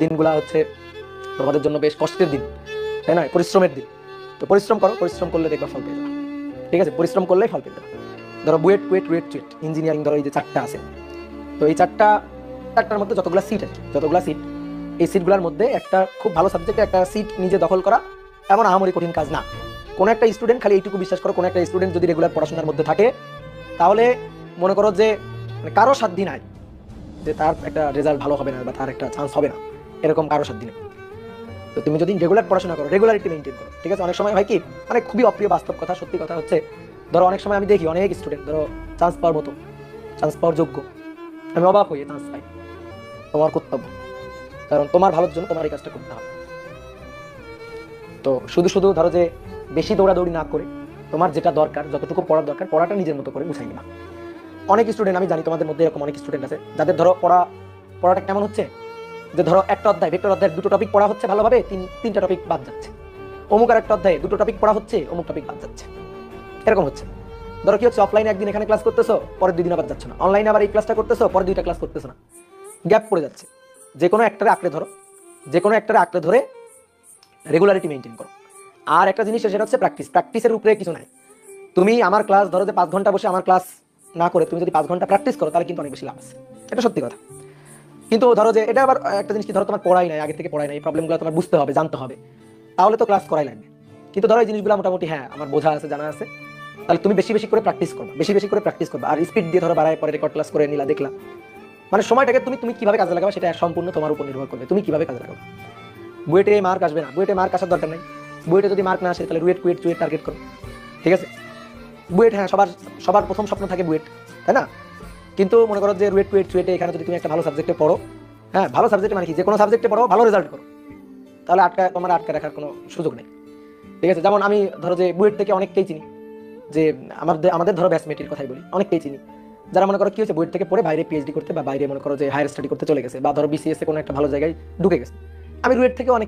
দিনগুলা হচ্ছে তোমাদের জন্য বেশ কষ্টের দিন, তাই না? পরিশ্রমের দিন। তো পরিশ্রম করো, পরিশ্রম করলে দেখবা ফল পেয়ে যাবে। ঠিক আছে, পরিশ্রম করলেই ফল পেয়ে যাবে। ধরো বুয়েট কুয়েট রুয়েট চুয়েট ইঞ্জিনিয়ারিং, ধরো এই যে চারটা আছে, তো এই চারটার মধ্যে যতগুলা সিট আর কি, যতগুলা সিট, এই সিটগুলোর মধ্যে একটা খুব ভালো সাবজেক্টে একটা সিট নিজে দখল করা এমন আহামরি কঠিন কাজ না। কোনো একটা স্টুডেন্ট, খালি এইটুকু বিশ্বাস করো, কোনো একটা স্টুডেন্ট যদি রেগুলার পড়াশোনার মধ্যে থাকে, তাহলে মনে করো যে কারো সাধ্য নাই যে তার একটা রেজাল্ট ভালো হবে না বা তার একটা চান্স হবে না, এরকম কারো সাধ্য নেই। তো তুমি যদি রেগুলার পড়াশোনা করো, রেগুলারিটি মেনটেন করো, ঠিক আছে? অনেক সময় হয় কি, মানে খুবই অপ্রিয় বাস্তব কথা, সত্যি কথা হচ্ছে, ধরো অনেক সময় আমি দেখি অনেক স্টুডেন্ট ধরো চান্স পাওয়ার মতো, চান্স পাওয়ার যোগ্য, আমি অবাক হই চান্স পাই। তোমার কর্তব্য, কারণ তোমার ভালোর জন্য তোমার এই কাজটা করতে হবে। তো শুধু শুধু ধরো যে বেশি দৌড়াদৌড়ি না করে তোমার যেটা দরকার, যতটুকু পড়ার দরকার, পড়াটা নিজের মতো করে গুছাই নিবা। অনেক স্টুডেন্ট আমি জানি, তোমাদের মধ্যে এরকম অনেক স্টুডেন্ট আছে যাদের ধরো পড়াটা কেমন হচ্ছে, যে ধরো একটা অধ্যায়, ভেক্টর অধ্যায়ের দুটো টপিক পড়া হচ্ছে ভালোভাবে, তিনটা টপিক বাদ যাচ্ছে। অমুক আর একটা অধ্যায়ে দুটো টপিক পড়া হচ্ছে, অমুক টপিক বাদ যাচ্ছে, এরকম হচ্ছে। ধরো কি হচ্ছে, অফলাইনে একদিন এখানে ক্লাস করতেছো, পরের 2 দিন আবার যাচ্ছ না, অনলাইনে আবার এই ক্লাসটা করতেছো, পরের 2টা ক্লাস করতেছো না, গ্যাপ পড়ে যাচ্ছে। যে কোনো একটারে আঁকড়ে ধরো, যে কোনো একটারে আঁকড়ে ধরে রেগুলারিটি মেনটেন করো। আর একটা জিনিস, সেটা হচ্ছে প্র্যাকটিস। প্র্যাকটিসের উপরে কিছু নাই। তুমি আমার ক্লাস ধরো যে 5 ঘন্টা বসে আমার ক্লাস না করে তুমি যদি 5 ঘন্টা প্র্যাকটিস করো, তাহলে কিন্তু অনেক বেশি লাভ আছে, এটা সত্যি কথা। কিন্তু ধরো যে এটা আবার একটা জিনিস কি, ধরো তোমার পড়াই নাই, আগে থেকে পড়াই নাই, এই প্রবলেমগুলো তোমার বুঝতে হবে, জানতে হবে, তাহলে তো ক্লাস করাই লাগবে। কিন্তু ধরো এই জিনিসগুলো মোটামুটি হ্যাঁ আমার বোঝা আছে, জানা আছে, তাহলে তুমি বেশি বেশি করে প্র্যাকটিস করবে, বেশি বেশি করে প্র্যাকটিস করবে। আর স্পিড দিয়ে ধরো বাড়ায় পরে রেকর্ড ক্লাস করে নিলা, দেখলা, মানে সময়টাকে তুমি তুমি কিভাবে কাজে লাগাবে সেটা সম্পূর্ণ তোমার উপর নির্ভর করবে, তুমি কিভাবে কাজে লাগাবে। বুয়েটে মার্ক আসবে না, বুয়েটে মার্ক আসার দরকার নাই। বুয়েটে যদি মার্ক না আসে, তাহলে রুয়েট কুয়েট চুয়েট টার্গেট করো, ঠিক আছে? বুয়েট, হ্যাঁ সবার সবার প্রথম স্বপ্ন থাকে বুয়েট, তাই না? কিন্তু মনে করো যে রুয়েট কুয়েট চুয়েটে এখানে যদি তুমি একটা ভালো সাবজেক্টে পড়ো, হ্যাঁ ভালো সাবজেক্টে মানে কি, যে কোনো সাবজেক্টে পড়ো, ভালো রেজাল্ট করো, তাহলে তোমার আটকা রাখার কোনো সুযোগ নেই, ঠিক আছে? যেমন আমি ধরো যে বুয়েট থেকে অনেককেই চিনি, যে আমাদের ধরো ব্যাচমেটের কথাই বলি, অনেককেই চিনি যারা মনে করো কি হচ্ছে, বুয়েট থেকে পড়ে বাইরে পিএইচডি করতে বা বাইরে মনে করো যে হায়ার স্টাডি করতে চলে গেছে, বা ধরো বিসিএস এ কোনো একটা ভালো জায়গায় ঢুকে গেছে। আমি রুয়েট থেকে অনেক